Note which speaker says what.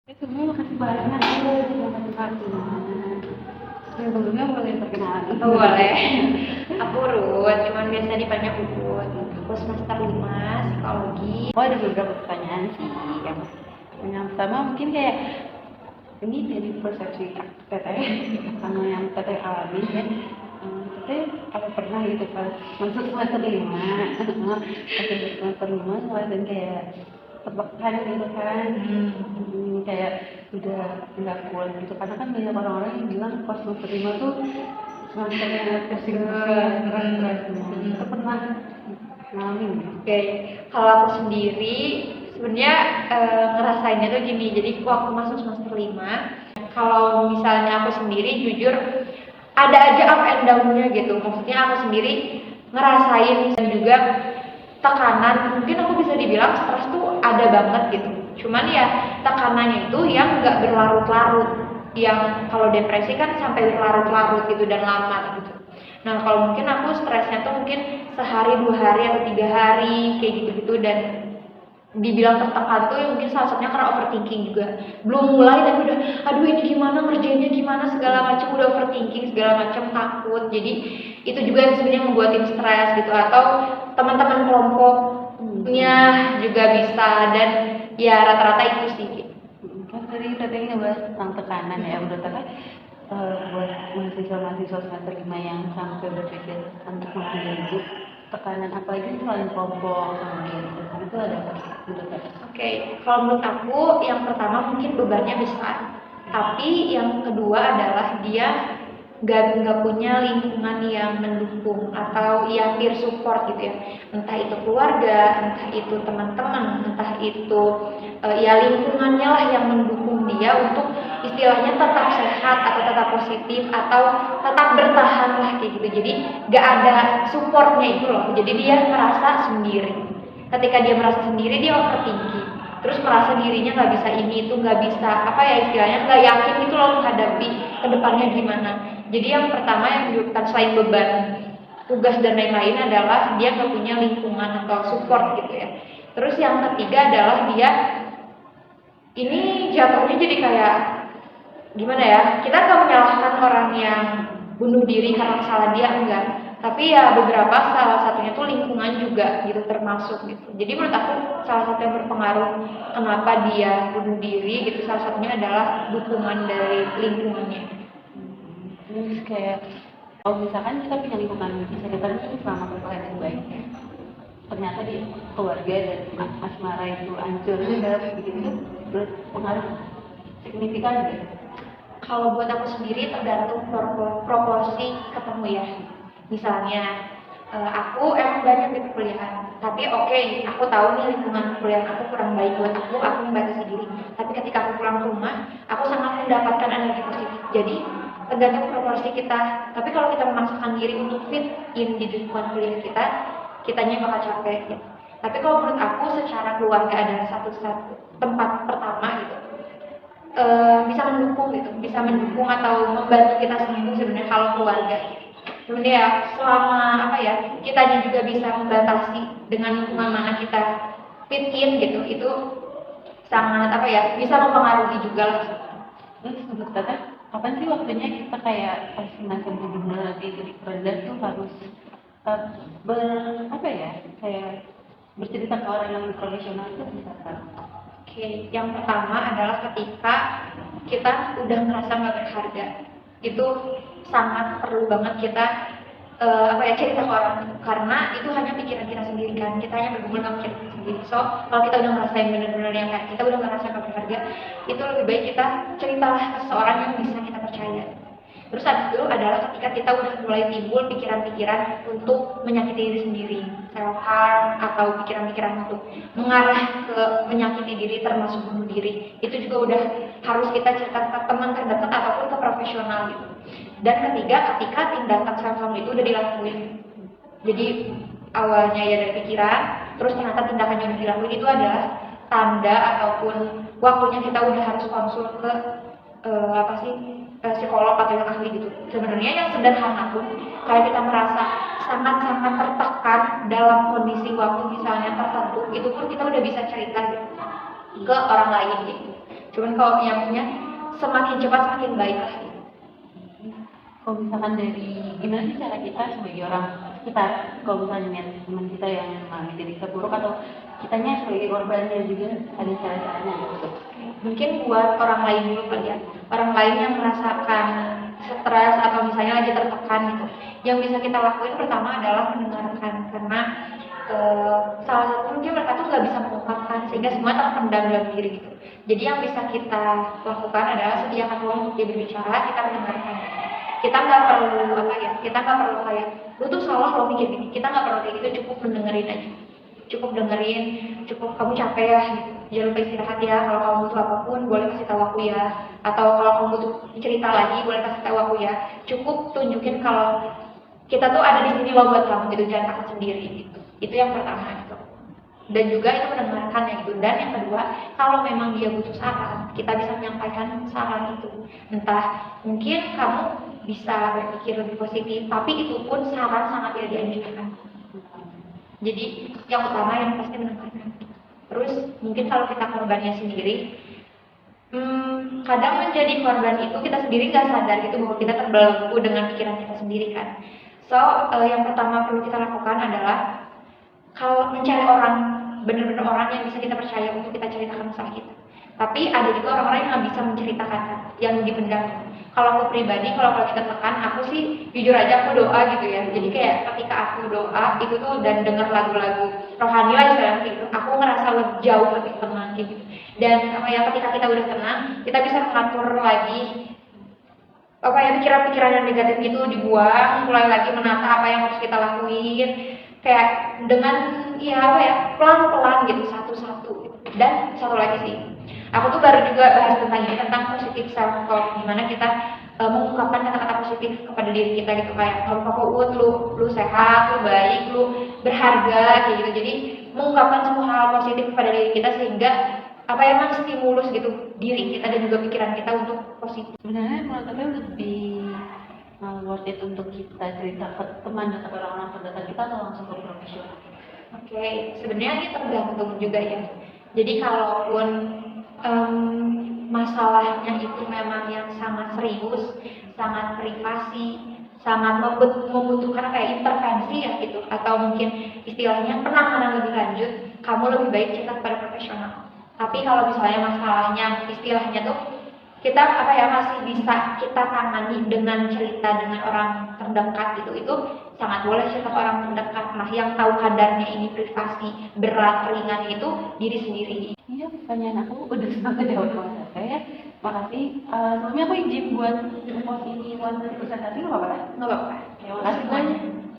Speaker 1: Semua makasih banyak udah kasih perhatian. Sebelumnya boleh perkenalan.
Speaker 2: Oh, boleh. Aku Ruth, cuman biasa dipanggil Puput. Aku semester 5 psikologi.
Speaker 1: Ada beberapa pertanyaan sih. Yang pertama mungkin kayak ini dari persepsi teteh sama yang teteh alami kan. Teteh apa pernah gitu pas masuk semester 5 pas semester 5 ngeliatin kayak tertekan gitu kan. Kayak udah nggak kuat gitu karena kan banyak orang-orang yang bilang pas semester 5 tuh semester pusing-pusing stres kita pernah ngalamin ya?
Speaker 2: Oke, kalau aku sendiri sebenarnya ngerasainnya tuh gini. Jadi waktu masuk semester 5, kalau misalnya aku sendiri jujur ada aja up and down-nya gitu. Maksudnya aku sendiri ngerasain dan juga tekanan. Mungkin aku bisa dibilang stres tuh ada banget gitu. Cuman ya tekanannya itu yang nggak berlarut-larut. Yang kalau depresi kan sampai berlarut-larut gitu dan lama gitu. Nah kalau mungkin aku stresnya tuh mungkin sehari, 2 hari, atau 3 hari kayak gitu-gitu. Dan dibilang tertekan tuh ya mungkin salah satunya karena overthinking juga. Belum mulai tapi udah aduh ini gimana, ngerjainnya gimana, segala macam, udah overthinking segala macam, takut. Jadi itu juga yang sebenarnya membuatin stres gitu. Atau teman-teman kelompoknya juga bisa. Dan ya rata-rata itu sih.
Speaker 1: Kan tadi teteh ngebahas tentang tekanan ya, udah teteh buat mahasiswa-mahasiswa semester 5 yang sampai berpikir untuk mengambil hidup tekanan apalagi selain kelompok sama gitu itu ada apa menurut teteh?
Speaker 2: Oke, kalau menurut aku yang pertama mungkin bebannya besar, tapi yang kedua adalah dia nggak punya lingkungan yang mendukung atau yang peer support gitu ya. Entah itu keluarga, entah itu teman-teman, entah itu ya lingkungannya lah yang mendukung dia untuk istilahnya tetap sehat atau tetap positif atau tetap bertahan lah kayak gitu. Jadi nggak ada supportnya itu loh. Jadi dia merasa sendiri. Ketika dia merasa sendiri dia overthinking, terus merasa dirinya nggak bisa ini itu, nggak bisa apa ya istilahnya, nggak yakin gitu loh menghadapi kedepannya gimana. Jadi yang pertama yang menyebabkan selain beban tugas dan lain-lain adalah dia nggak punya lingkungan atau support gitu ya. Terus yang ketiga adalah dia ini jatuhnya jadi kayak gimana ya, kita nggak menyalahkan orang yang bunuh diri karena salah dia, enggak, tapi ya beberapa salah satunya tuh lingkungan juga gitu termasuk gitu. Jadi menurut aku salah satu yang berpengaruh kenapa dia bunuh diri gitu, salah satunya adalah dukungan dari lingkungannya.
Speaker 1: Terus kayak kalau misalkan kita punya lingkungan sekitar itu selama berkalian yang baik ternyata di keluarga dan asmara itu hancur gitu berpengaruh signifikan gitu.
Speaker 2: Kalau buat aku sendiri tergantung proporsi ketemu ya. Misalnya aku emang banyak di perkuliahan, tapi oke, aku tahu nih lingkungan kuliah aku kurang baik buat aku membatasi diri. Tapi ketika aku pulang ke rumah, aku sangat mendapatkan energi positif. Jadi tergantung proporsi kita. Tapi kalau kita memaksakan diri untuk fit in di lingkungan kuliah kita, kitanya bakal capek gitu. Tapi kalau menurut aku secara keluarga adalah satu tempat pertama gitu, bisa mendukung gitu, bisa mendukung atau membantu kita sembuh sebenarnya kalau keluarga. Kemudian ya selama apa ya, kitanya juga bisa membatasi dengan lingkungan mana kita fit in gitu, itu sangat apa ya, bisa mempengaruhi juga lah.
Speaker 1: Terus menurut teteh kapan sih waktunya kita kayak pas masih benar di titik rendah tuh harus apa ya kayak bercerita ke orang yang profesional tuh bisa kan?
Speaker 2: Oke, yang pertama adalah ketika kita udah ngerasa nggak berharga, itu sangat perlu banget kita apa ya, cerita ke orang, karena itu hanya pikiran kita sendiri kan, kita hanya bergumul sama pikiran kita sendiri. So kalau kita udah ngerasain bener-bener yang kayak kita udah ngerasa nggak berharga, itu lebih baik kita ceritalah ke seseorang yang bisa kita percaya. Terus habis itu adalah ketika kita udah mulai timbul pikiran-pikiran untuk menyakiti diri sendiri, self harm atau pikiran-pikiran untuk mengarah ke menyakiti diri termasuk bunuh diri, itu juga udah harus kita cerita ke teman terdekat ataupun ke profesional gitu. Dan ketiga, ketika tindakan self harm itu udah dilakuin, jadi awalnya ya dari pikiran, terus ternyata tindakannya udah dilakuin, itu adalah tanda ataupun waktunya kita udah harus konsul ke apa sih, psikolog atau yang ahli gitu. Sebenarnya yang sederhana pun kayak kita merasa sangat-sangat tertekan dalam kondisi waktu misalnya tertentu, itu pun kita udah bisa cerita gitu ke orang lain gitu. Cuman kalau yang punya semakin cepat semakin baik lah gitu.
Speaker 1: Kalau misalkan dari gimana sih cara kita sebagai orang sekitar, kalau misalnya lihat teman kita yang mengalami titik terburuk atau kitanya sebagai korbannya juga ada cara-caranya gitu.
Speaker 2: Mungkin buat orang lain dulu kali ya, orang lain yang merasakan stres atau misalnya lagi tertekan gitu, yang bisa kita lakuin pertama adalah mendengarkan, karena salah satu mungkin mereka tuh nggak bisa mengungkapkan sehingga semua terpendam dalam diri gitu. Jadi yang bisa kita lakukan adalah sediakan ruang untuk dia berbicara, kita mendengarkan. Kita nggak perlu kita nggak perlu kayak lu tuh salah lo mikir gini, kita nggak perlu kayak gitu, cukup mendengerin aja, cukup dengerin, cukup kamu capek ya gitu, jangan lupa istirahat ya, kalau kamu butuh apapun boleh kasih tahu aku ya, atau kalau kamu butuh cerita lagi boleh kasih tahu aku ya, cukup tunjukin kalau kita tuh ada di sini loh buat kamu gitu, jangan takut sendiri gitu. Itu yang pertama gitu. Dan juga itu mendengarkan ya gitu. Dan yang kedua, kalau memang dia butuh saran, kita bisa menyampaikan saran itu. Entah mungkin kamu bisa berpikir lebih positif, tapi itu pun saran sangat tidak dianjurkan. Jadi yang utama yang pasti mendengarkan. Terus mungkin kalau kita korbannya sendiri, kadang menjadi korban itu kita sendiri nggak sadar gitu bahwa kita terbelenggu dengan pikiran kita sendiri kan. So yang pertama perlu kita lakukan adalah kalau mencari orang, benar-benar orang yang bisa kita percaya untuk kita ceritakan masalah kita. Tapi ada juga orang-orang yang nggak bisa menceritakan, yang dipendam. Kalau aku pribadi, kalau lagi tertekan, aku sih jujur aja aku doa gitu ya. Jadi kayak ketika aku doa itu tuh dan dengar lagu-lagu rohani lah istilahnya gitu, aku ngerasa jauh lebih tenang gitu. Dan ketika kita udah tenang, kita bisa mengatur lagi pikiran-pikiran yang negatif itu dibuang, mulai lagi menata apa yang harus kita lakuin, kayak dengan pelan-pelan gitu, satu-satu gitu. Dan satu lagi sih, aku tuh baru juga bahas tentang ini, tentang positif self talk, dimana kita mengungkapkan kata-kata positif kepada diri kita gitu, kayak lu sehat, lu baik, lu berharga kayak gitu. Jadi mengungkapkan semua hal positif kepada diri kita sehingga stimulus gitu diri kita dan juga pikiran kita untuk positif.
Speaker 1: Sebenarnya menurut aku lebih worth it untuk kita cerita ke teman atau orang-orang terdekat kita atau langsung ke profesional.
Speaker 2: Oke, sebenarnya ini tergantung juga ya. Jadi kalaupun masalahnya itu memang yang sangat serius, sangat privasi, sangat membutuhkan kayak intervensi ya gitu, atau mungkin istilahnya penanganan lebih lanjut, kamu lebih baik cerita kepada profesional. Tapi kalau misalnya masalahnya istilahnya tuh kita masih bisa kita tangani dengan cerita dengan orang terdekat gitu, itu sangat boleh cerita ke orang terdekat. Nah, yang tahu kadarnya ini privasi, berat, ringan itu diri sendiri.
Speaker 1: Iya, pertanyaan aku udah sampai jawab banget ya. Makasih. Sebelumnya aku izin buat ini buat presentasi nggak apa-apa?
Speaker 2: Nggak apa-apa.
Speaker 1: Terima kasih banyak.